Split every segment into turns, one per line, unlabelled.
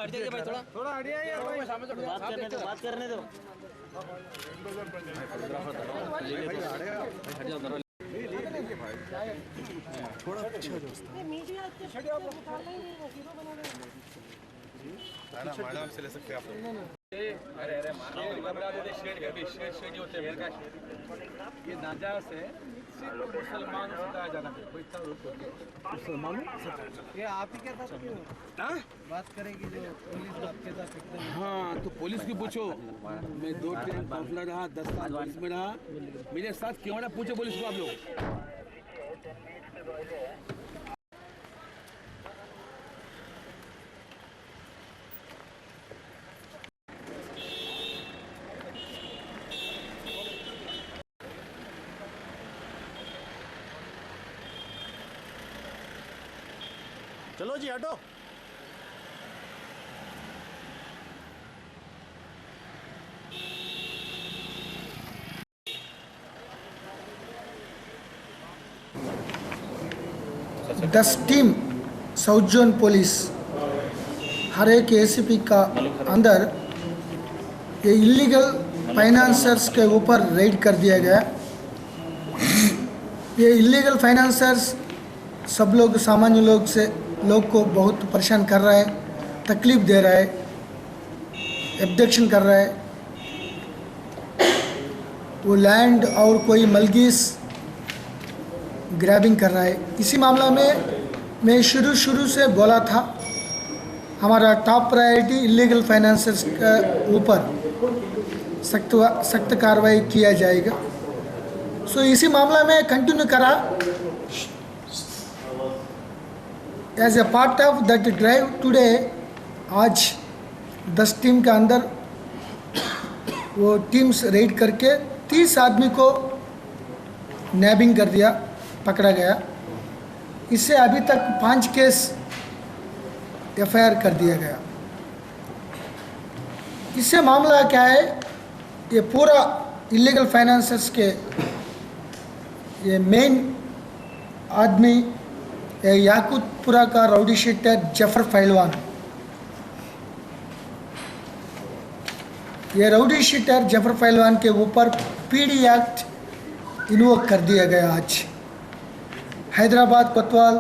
हट जाइए भाई, थोड़ा हट जाइए यार भाई, बात करने दो।
थोड़ा पीछे हो जाओ। मैडम से ले सकते हैं आप लोग।
अरे शेड होते हैं ये नाजा से सिर्फ मुसलमान सिखाया जाना है, कोई मुसलमान ये आप ही के साथ बात करेंगे जो पुलिस आपके साथ एकदम।
हाँ तो पुलिस की पूछो, मैं 2 टाइम काउंसलर रहा, 10 साल पुलिस में रहा, मेरे साथ क्यों ना पूछो पुलिस को आप लोग।
चलो जी हटो।
दस टीम साउथ जोन पुलिस हर एक एसीपी का अंदर ये इलीगल फाइनेंसर्स के ऊपर रेड कर दिया गया। ये इलीगल फाइनेंसर्स सब लोग सामान्य लोग को बहुत परेशान कर रहा है, तकलीफ दे रहा है, एब्डक्शन कर रहा है। वो लैंड और कोई मलगीस ग्रैबिंग कर रहा है। इसी मामला में मैं शुरू से बोला था, हमारा टॉप प्रायोरिटी इलीगल फाइनेंसर्स के ऊपर सख्त कार्रवाई किया जाएगा। सो इसी मामला में कंटिन्यू करा। As a part of that drive today, आज 10 टीम के अंदर वो टीम्स रेड करके 30 आदमी को नैबिंग कर दिया, पकड़ा गया। इससे अभी तक 5 केस एफआईआर कर दिया गया। इससे मामला क्या है, ये पूरा इलीगल फाइनेंसर्स के ये मेन आदमी याकूतपुरा का राउडी शीटर जफर पहलवान। ये राउडी शीटर जफर पहलवान के ऊपर पीडी एक्ट इन्वोक कर दिया गया। आज हैदराबाद कोतवाल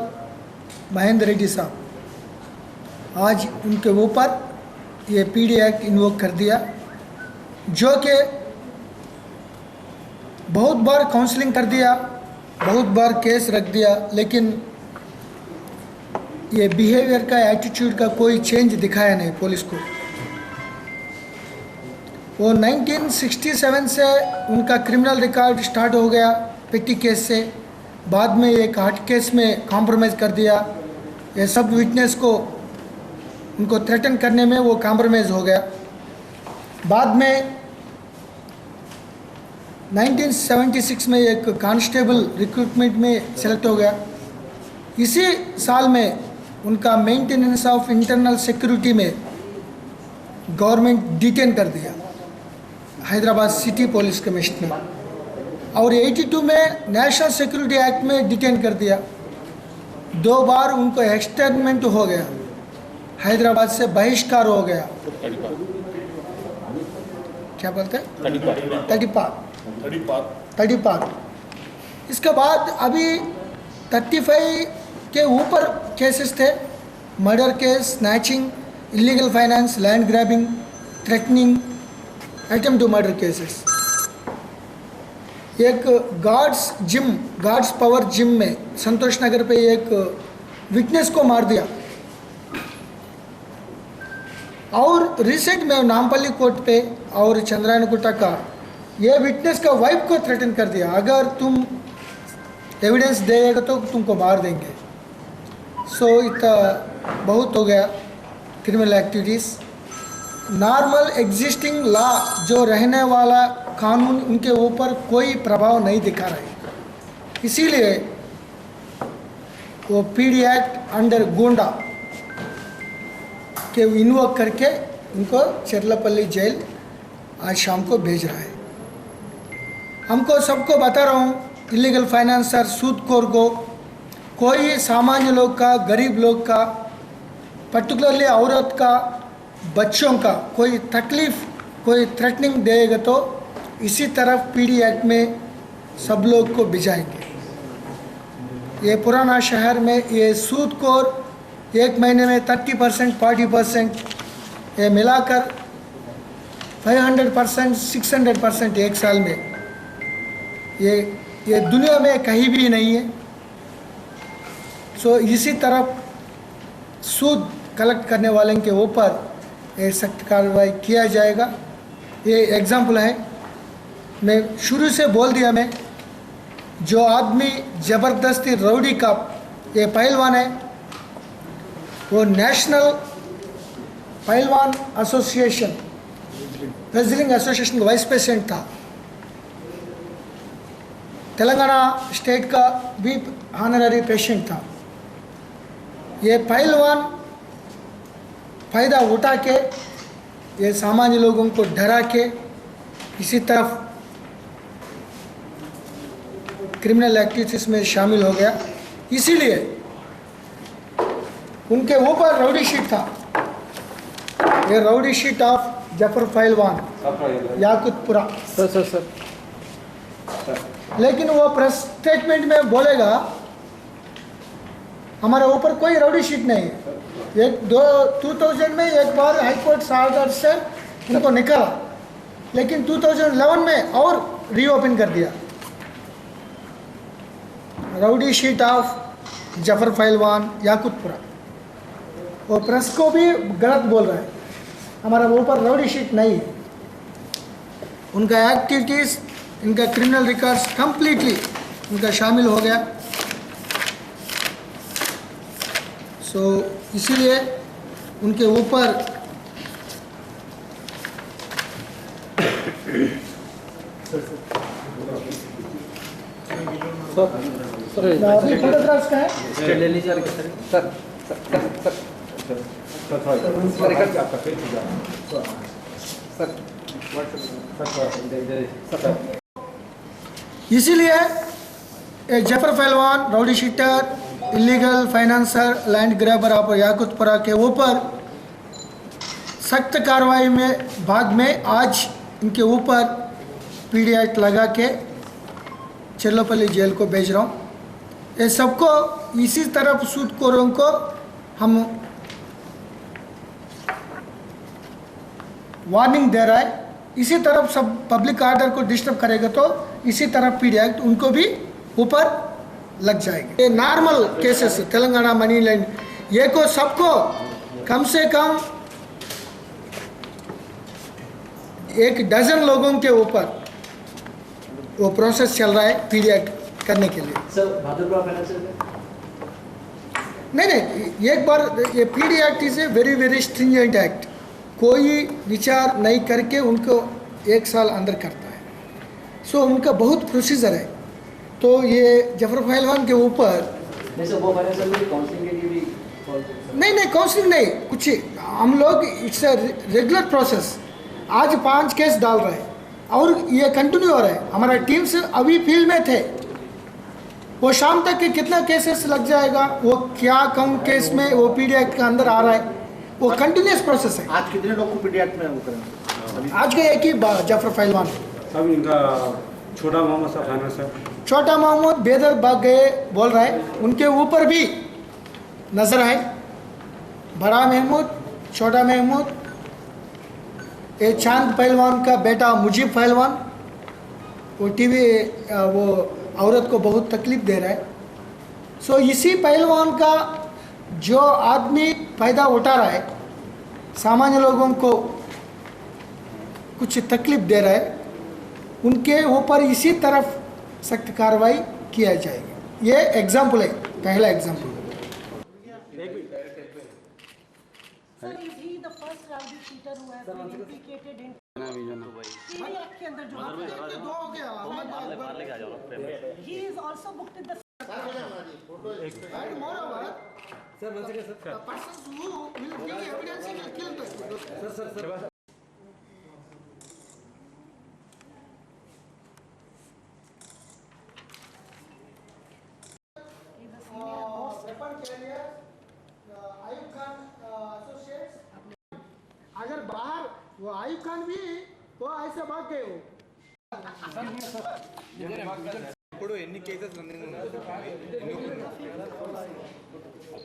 महेंद्र रेड्डी साहब, आज उनके ऊपर ये पीडी एक्ट इन्वोक कर दिया, जो कि बहुत बार काउंसलिंग कर दिया, बहुत बार केस रख दिया, लेकिन ये बिहेवियर का, एटीट्यूड का कोई चेंज दिखाया नहीं पुलिस को। वो 1967 से उनका क्रिमिनल रिकॉर्ड स्टार्ट हो गया पेटी केस से, बाद में एक हार्ट केस में कॉम्प्रोमाइज़ कर दिया। ये सब विटनेस को उनको थ्रेटन करने में वो कॉम्प्रोमाइज़ हो गया। बाद में 1976 में एक कांस्टेबल रिक्रूटमेंट में सेलेक्ट हो गया। इसी साल में उनका मेंटेनेंस ऑफ इंटरनल सिक्योरिटी में गवर्नमेंट डिटेन कर दिया, हैदराबाद सिटी पुलिस कमिश्नर, और 82 में नेशनल सिक्योरिटी एक्ट में डिटेन कर दिया। 2 बार उनको एक्सटर्नमेंट हो गया, हैदराबाद से बहिष्कार हो गया। क्या बोलते हैं, तड़ीपार। इसके बाद अभी 35 के ऊपर केसेस थे, murder case, snatching, illegal finance, land grabbing, threatening, attempt to murder cases. एक गार्ड्स पावर जिम में संतोष नगर पे एक विटनेस को मार दिया, और रिसेंट में नामपल्ली कोर्ट पे और चंद्रायनगुट्टा का ये विटनेस का वाइफ को थ्रेटन कर दिया, अगर तुम एविडेंस देगा तो तुमको मार देंगे। सो इतना बहुत हो गया criminal activities. Normal existing law जो रहने वाला कानून, उनके ऊपर कोई प्रभाव नहीं दिखा रहे, इसीलिए वो पीडी एक्ट अंडर गुंडा के इन्वोक करके उनको चिरलापल्ली जेल आज शाम को भेज रहा है। हमको सबको बता रहा हूँ, इलीगल फाइनेंसर, सूदखोर को, कोई सामान्य लोग का, गरीब लोग का, पर्टिकुलरली औरत का बच्चों का कोई तकलीफ, कोई थ्रेटनिंग देगा तो इसी तरफ पीडी एक्ट में सब लोग को भिजाएंगे। ये पुराना शहर में ये सूदखोर एक महीने में 30%, 40%, ये मिलाकर 500%, 600% एक साल में, ये दुनिया में कहीं भी नहीं है। सो इसी तरफ सूद कलेक्ट करने वाले के ऊपर ये सख्त कार्रवाई किया जाएगा। ये एग्जाम्पल है, मैं शुरू से बोल दिया, मैं जो आदमी ज़बरदस्ती रउडी का ये पहलवान है, वो नेशनल पहलवान एसोसिएशन, रेसलिंग एसोसिएशन का वाइस प्रेसिडेंट था, तेलंगाना स्टेट का भी ऑनररी प्रेसिडेंट था। ये पहलवान फ़ायदा उठा के ये सामान्य लोगों को डरा के इसी तरफ क्रिमिनल एक्टिविटीज़ में शामिल हो गया। इसीलिए उनके ऊपर राउडी शीट था, ये राउडी शीट ऑफ जफर पहलवान याकुतपुरा।
सर
लेकिन वो प्रेस स्टेटमेंट में बोलेगा हमारे ऊपर कोई राउडी शीट नहीं है। 2000 में एक बार हाईकोर्ट ऑर्डर से उनको निकाला, लेकिन 2011 में और रीओपन कर दिया। राउडी शीट ऑफ जफर पहलवान याकुतपुरा, वो प्रेस को भी गलत बोल रहा है, हमारा ऊपर राउडी शीट नहीं है। उनका एक्टिविटीज़, इनका क्रिमिनल रिकॉर्ड्स कंप्लीटली उनका शामिल हो गया। सो इसीलिए उनके ऊपर अभी फोटोग्राफ्स का है,
ले लीजिए सर।
इसीलिए Jafar Pehlwan, rowdy sheeter, illegal financer, land grabber of Yakutpura के ऊपर सख्त कार्रवाई में भाग में आज इनके ऊपर पीडी एक्ट लगा के चिल्लोपल्ली जेल को भेज रहा हूँ। ये सबको इसी तरफ सूदखोरों को हम वार्निंग दे रहा है। इसी तरफ सब पब्लिक ऑर्डर को डिस्टर्ब करेगा तो इसी तरफ पीडी एक्ट उनको भी ऊपर लग जाएगी। ये normal cases Telangana money land, ये को सबको कम से कम 1 डजन लोगों के ऊपर वो प्रोसेस चल रहा है पीडी एक्ट करने के लिए। नहीं, एक बार ये PD act is a very very stringent act, कोई विचार नहीं करके उनको 1 साल अंदर करता है। सो उनका बहुत प्रोसीजर है। तो ये जफर पहलवान के ऊपर नहीं काउंसलिंग नहीं कुछ, हम लोग इट्स अ रेगुलर प्रोसेस। आज 5 केस डाल रहे हैं और ये कंटिन्यू हो रहा है। हमारा टीम से अभी फील्ड में थे, वो शाम तक के कितना केसेस लग जाएगा, वो क्या कम केस में वो पीडी एक्ट के अंदर आ रहा है, वो कंटिन्यूस प्रोसेस है।
आज कितने लोग को पीडी एक्ट में वो करेंगे?
आज के एक ही जफर पहलवान,
अब इनका छोटा मोहम्मद साहब खाना सर,
छोटा मोहम्मद बेदर भाग गए बोल रहा है, उनके ऊपर भी नजर है। बड़ा महमूद, छोटा महमूद, ये चांद पहलवान का बेटा मुजीब पहलवान, वो टीवी वो औरत को बहुत तकलीफ दे रहा है। सो इसी पहलवान का जो आदमी फायदा उठा रहा है, सामान्य लोगों को कुछ तकलीफ दे रहा है, उनके ऊपर इसी तरफ सख्त कार्रवाई किया जाएगी। ये एग्जाम्पल है, पहला example.
Sir, is he the first rowdy cheater who has been implicated in PD Act के अंदर जो he is also booked in the
से भाग गए हो
ఇప్పుడు ఎన్ని కేసెస్ రన్నింగ్ ఉన్నాయి ఎన్ని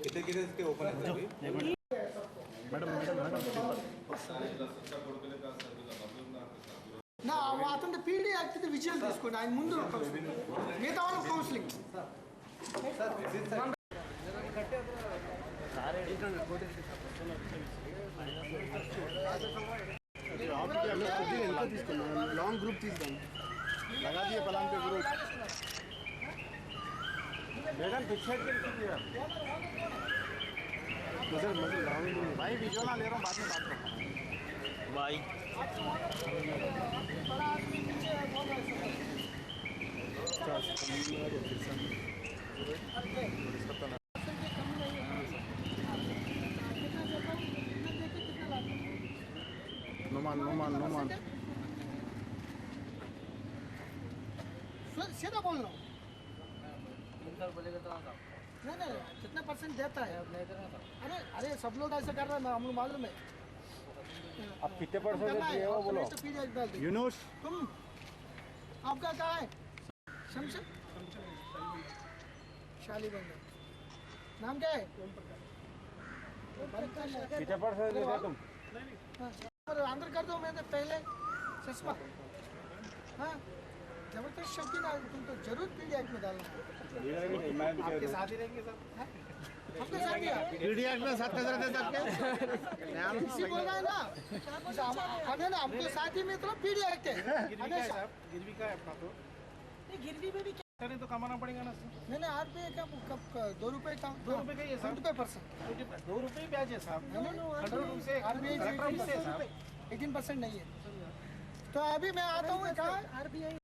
कितने केसेस के ओपन है अभी
నా అతను పీడీ యాక్ట్ విజయం తీసుకోండి ఆయన ముందు మిగతా వాళ్ళు కౌన్సిలింగ్
लॉन्ग ग्रुप తీసుకుందాం लगा दिए पलान पे ग्रुप मैडम पिक्चर के लिए भाई वीडियो ना ले रहा हूँ बाद में बात करता भाई नुमान
सीधा बोल लो नहीं कितना परसेंट देता है अरे अरे सब लोग ऐसा कर रहे हैं हम लोग मालूम है
अब कितने परसेंट दिए हो बोलो यूनुस
तुम आपका क्या है शमशद शाली बंदा नाम क्या है
कितने परसेंट दिए तुम
और अंदर कर दो मैंने पहले चश्मा हाँ जबरदस्त शौकीन है तुम तो जरूर पीडी एक्ट में डालना
आपके साथ ही रहेंगे सब
आपके साथ ही
पीडी एक्ट में साथ कैसे रहते सबके
इसी बोल रहा है ना अरे ना आपके साथ ही में तो पीडी एक्ट है
गिरवी का है अपना तो
नहीं, गिरवी में भी क्या
करें तो कमाना पड़ेगा ना
मैंने ₹8 का कब ₹2 का
₹2 का ये साहब
20%
₹2 ब्याज है साहब से
RBI 18% नहीं है तो अभी मैं आता हूँ कहाँ
RBI